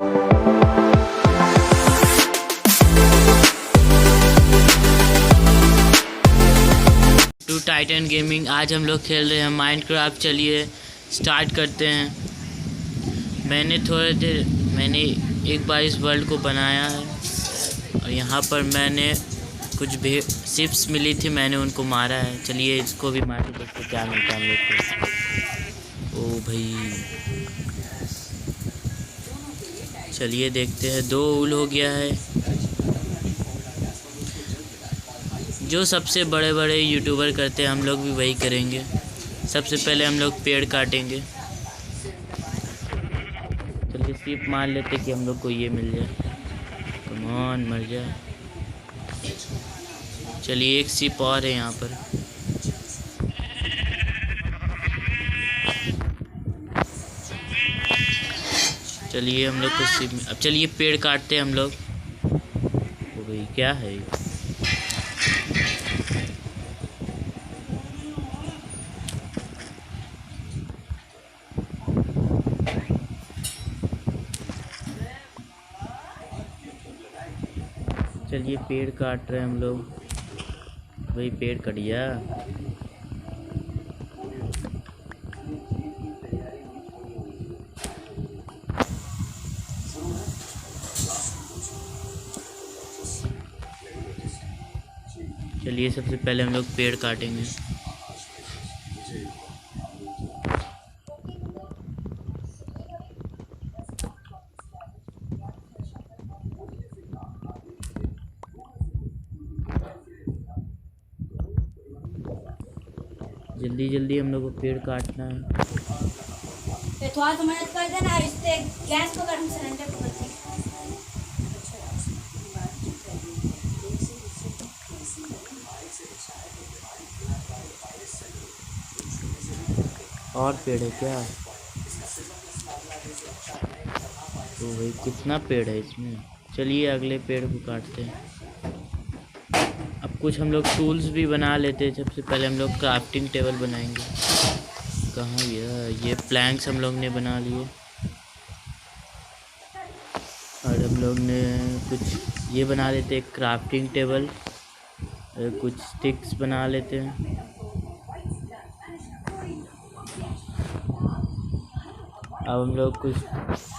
To Titan gaming. आज हम लोग खेल रहे हैं माइनक्राफ्ट। चलिए स्टार्ट करते हैं। मैंने एक बार इस वर्ल्ड को बनाया है और यहाँ पर मैंने कुछ भी शिप्स मिली थी, मैंने उनको मारा है। चलिए इसको भी मार के देखते क्या मिलता है हम लोग को। ओ भाई, चलिए देखते हैं। 2 ऊल हो गया है। जो सबसे बड़े बड़े यूट्यूबर करते हैं हम लोग भी वही करेंगे। सबसे पहले हम लोग पेड़ काटेंगे। चलिए सिर्फ मान लेते कि हम लोग को ये मिल जाए। कम ऑन, मर जाए। चलिए एक सिप और है यहाँ पर। चलिए हम लोग को सिप। अब चलिए पेड़ काटते हैं हम लोग। ओ भाई क्या है? चलिए पेड़ काट रहे हैं हम लोग। भाई पेड़ कट गया। चलिए सबसे पहले हम लोग पेड़ काटेंगे। जल्दी जल्दी हम लोग को पेड़ काटना है। थोड़ा सा मदद कर देना, इससे गैस को गर्म सिलेंडर को करते हैं। और पेड़ है क्या? तो भाई कितना पेड़ है इसमें। चलिए अगले पेड़ को काटते हैं। अब कुछ हम लोग टूल्स भी बना लेते हैं। सबसे पहले हम लोग क्राफ्टिंग टेबल बनाएंगे। कहाँ गया? ये प्लैंक्स हम लोग ने बना लिए। और हम लोग ने कुछ ये बना लेते हैं क्राफ्टिंग टेबल। कुछ स्टिक्स बना लेते हैं। अब हम लोग कुछ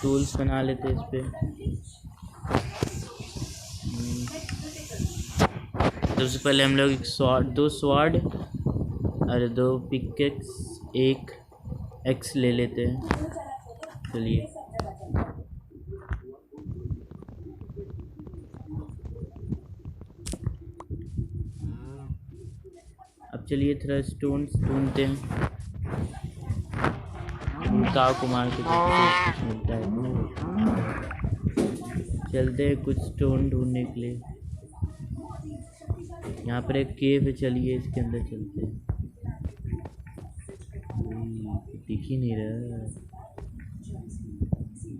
टूल्स बना लेते हैं इस पे। सबसे पहले हम लोग 2 स्वॉर्ड और 2 पिकेक्स, 1 एक्स ले लेते हैं। चलिए अब चलिए थोड़ा स्टोन्स ढूंढते हैं। काव को मार के कुछ मिलता है। चलते हैं कुछ स्टोन ढूंढने के लिए। यहाँ पर एक केव है, चलिए इसके अंदर चलते हैं। दिख ही नहीं रहा,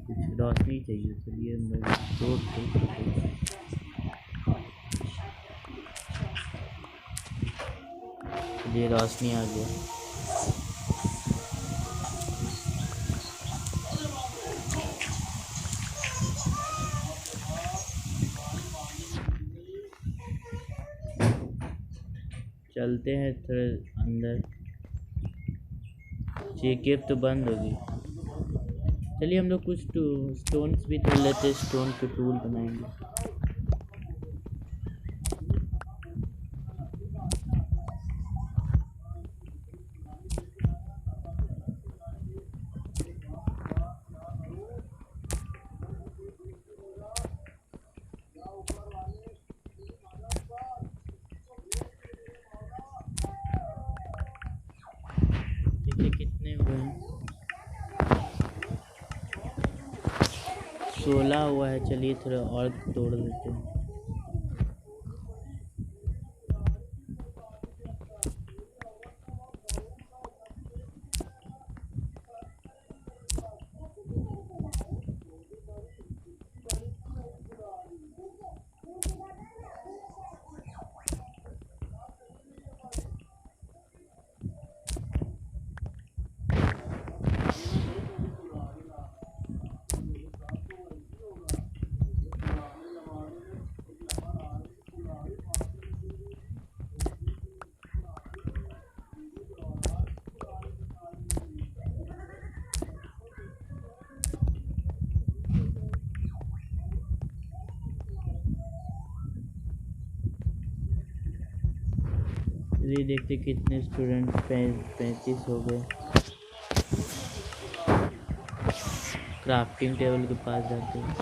कुछ रोशनी चाहिए। चलिए ये रोशनी आ गया। चलते हैं थोड़ा अंदर। ये केव तो बंद होगी। चलिए हम लोग कुछ स्टोन्स भी तोड़ लेते हैं। स्टोन के टूल बनाएंगे। कितने हुए हैं? 16 हुआ है। चलिए थोड़ा और तोड़ देते हैं। जल्दी देखते कितने स्टूडेंट 35 हो गए। क्राफ्टिंग टेबल के पास जाते हैं।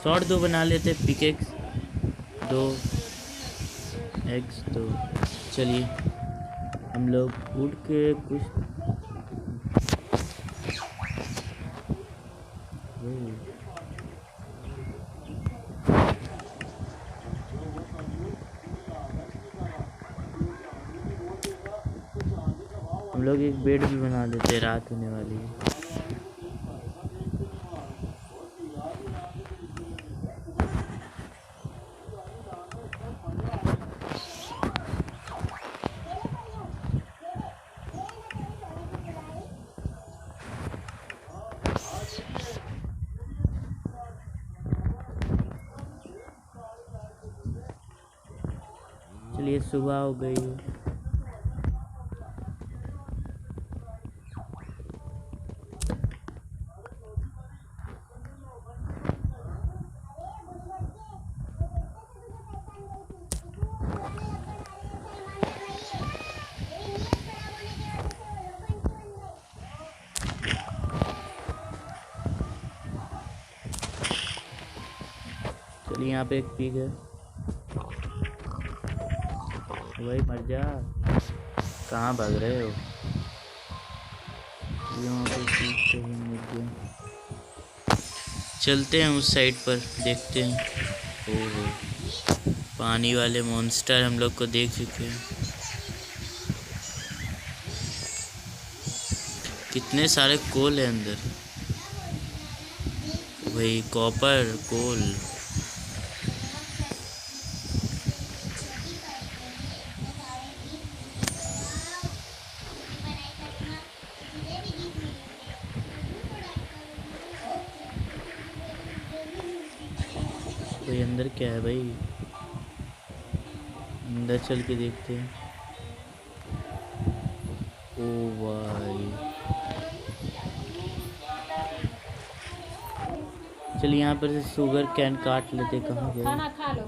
सॉर्ड 2 बना लेते, पिकेक्स 2, एक्स 2। चलिए हम लोग वुड के कुछ हम लोग एक बेड भी बना देते हैं, रात होने वाली है। चलिए सुबह हो गई है। चलिए यहाँ पे एक पिग है, भाई मर जा, कहाँ भाग रहे हो? यहाँ पे पिग कहीं मिल गया। चलते हैं उस साइड पर, देखते हैं। ओहो, पानी वाले मॉन्स्टर हम लोग को देख चुके हैं। कितने सारे कोल है अंदर, भाई कॉपर कोल। भाई अंदर क्या है भाई, अंदर चल के देखते हैं। ओ भाई, चलिए यहाँ पर से शुगर कैन काट लेते। कहाँ गया, खाना खा लो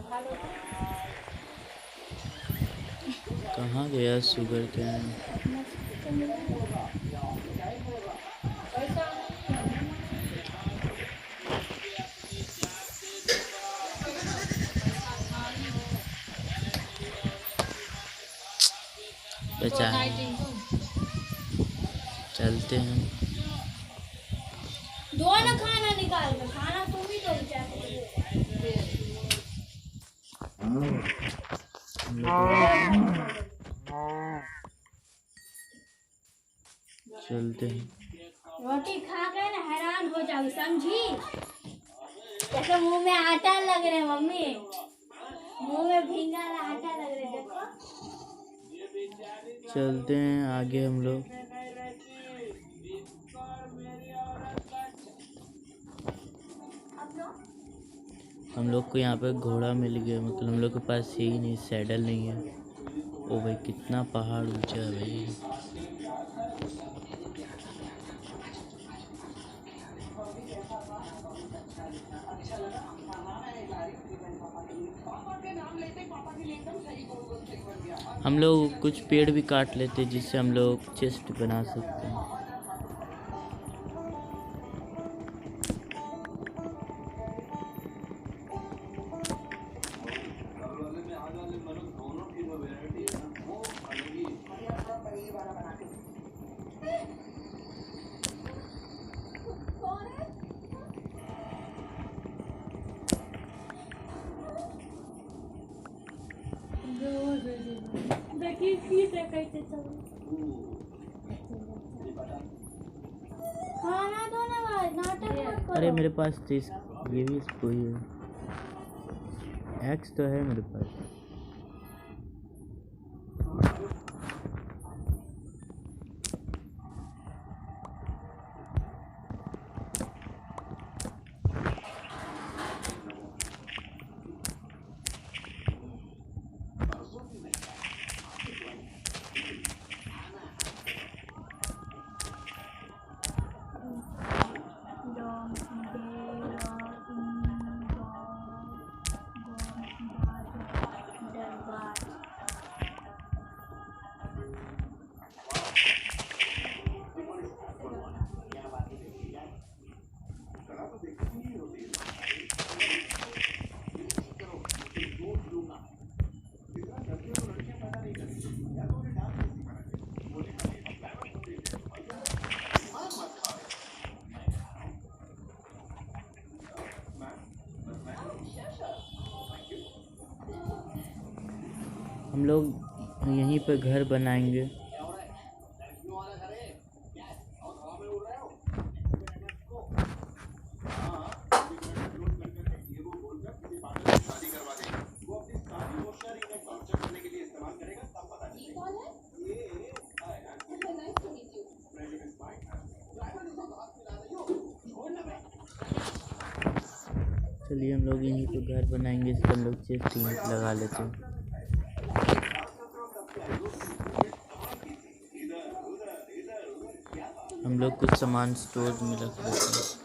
कहाँ गया शुगर कैन? बचा, चलते हैं। दो ना खाना निकाल दो, खाना तुम ही तो चलते हैं। रोटी खा के ना हैरान हो जाओगे, समझी? जैसे मुंह में आटा लग रहे मम्मी, मुंह में भींगा आटा लग रहे, देखो। चलते हैं आगे हम लोग। हम लोग को यहाँ पे घोड़ा मिल गया, मतलब हम लोग के पास यही नहीं, सैडल नहीं है। ओ भाई कितना पहाड़ ऊंचा है भाई। हम लोग कुछ पेड़ भी काट लेते जिससे हम लोग चेस्ट बना सकते हैं। खाना दो ना भाई, नाटक मत करो। अरे मेरे पास तो ये भी कोई है, एक्स तो है मेरे पास। हम लोग यहीं पर घर बनाएंगे। चलिए हम लोग यहीं पे घर बनाएंगे, इस पर हम लोग सेफ्टी नेट लगा लेते हैं। हम लोग कुछ सामान स्टोर में रख लेते हैं।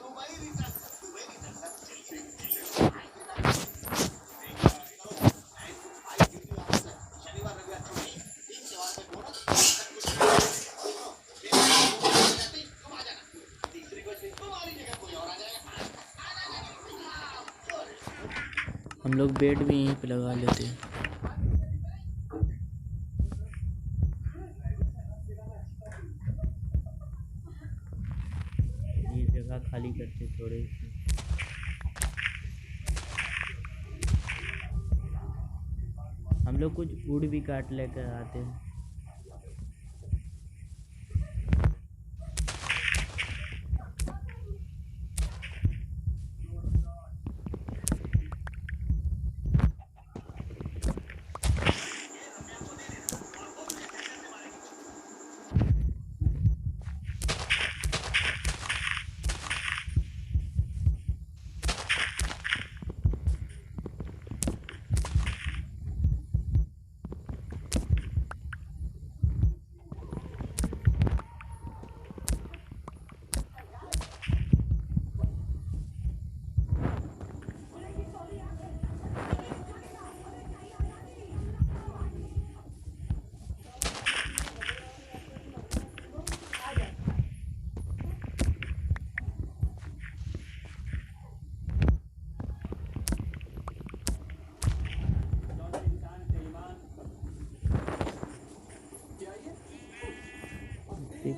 हम लोग बेड भी यहीं पे लगा लेते हैं। ये जगह खाली करते थोड़े सी। हम लोग कुछ वुड भी काट लेकर आते हैं।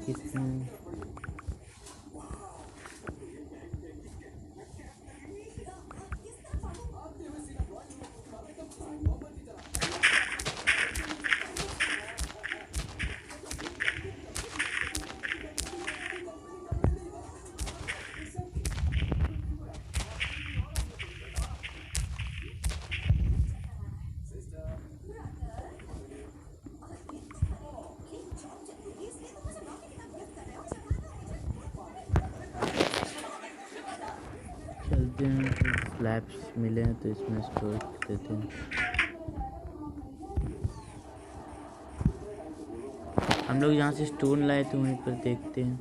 कितना चलते हैं, तो स्लैब्स मिले हैं तो इसमें स्टोर देते हैं। हम लोग यहाँ से स्टोन लाए तो वहीं पर देखते हैं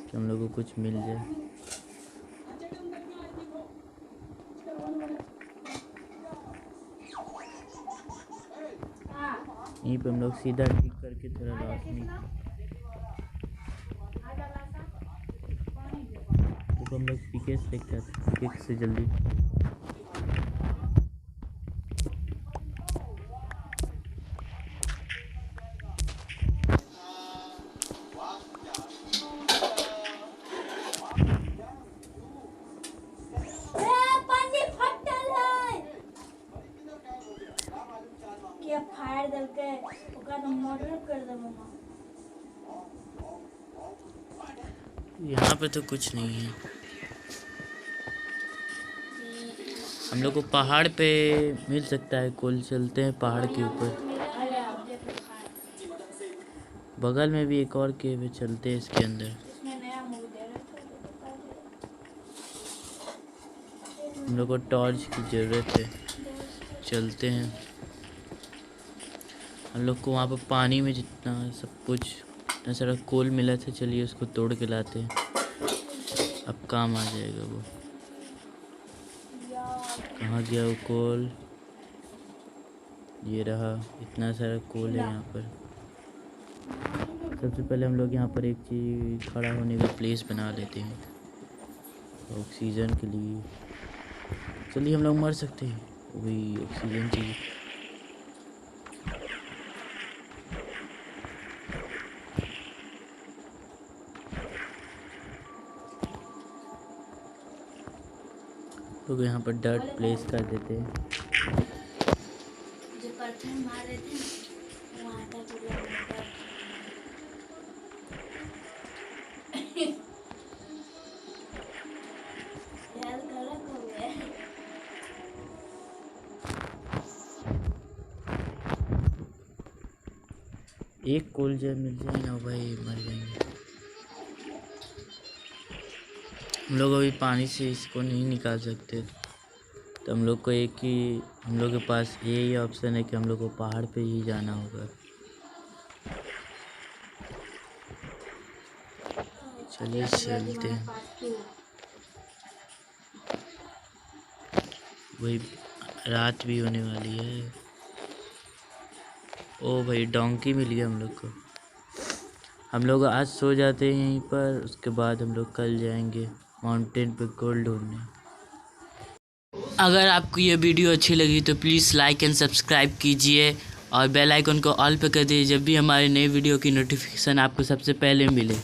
कि हम लोग को कुछ मिल जाए। यहीं पे हम लोग सीधा ठीक करके थोड़ा रोशनी, तो हम लोग पिकेस लेके आते हैं, पिकेस से जल्दी। फायर देके ओकरा तो मर्डर कर देबो। यहाँ पे तो कुछ नहीं है। हम लोग को पहाड़ पे मिल सकता है कोल, चलते हैं पहाड़ के ऊपर। बगल में भी एक और केव है, चलते हैं इसके अंदर। हम लोग को टॉर्च की ज़रूरत है, चलते हैं। हम लोग को वहाँ पर पानी में जितना सब कुछ इतना सारा कोल मिला था, चलिए उसको तोड़ के लाते हैं, अब काम आ जाएगा वो। कहाँ गया वो कोल? ये रहा, इतना सारा कोल है यहाँ पर। सबसे पहले हम लोग यहाँ पर एक चीज़ खड़ा होने का प्लेस बना लेते हैं ऑक्सीजन के लिए। चलिए हम लोग मर सकते हैं, वही ऑक्सीजन चाहिए। तो यहाँ पर डर्ट प्लेस कर देते हैं। पत्थर मार रहे थे वो आटा टूट गया। यार गलत हो गया। एक कोल जब मिल जाए ना भाई मर जाएंगे हम लोग। अभी पानी से इसको नहीं निकाल सकते, तो हम लोग को हम लोग के पास यही ऑप्शन है कि हम लोग को पहाड़ पे ही जाना होगा। चलिए चलते हैं। वही रात भी होने वाली है। ओ भाई डोंकी मिल गया हम लोग को। हम लोग आज सो जाते हैं यहीं पर, उसके बाद हम लोग कल जाएंगे माउंटेन पे गोल्ड ढूंढने। अगर आपको ये वीडियो अच्छी लगी तो प्लीज़ लाइक एंड सब्सक्राइब कीजिए और बेल आइकन को ऑल पे कर दीजिए, जब भी हमारे नए वीडियो की नोटिफिकेशन आपको सबसे पहले मिले।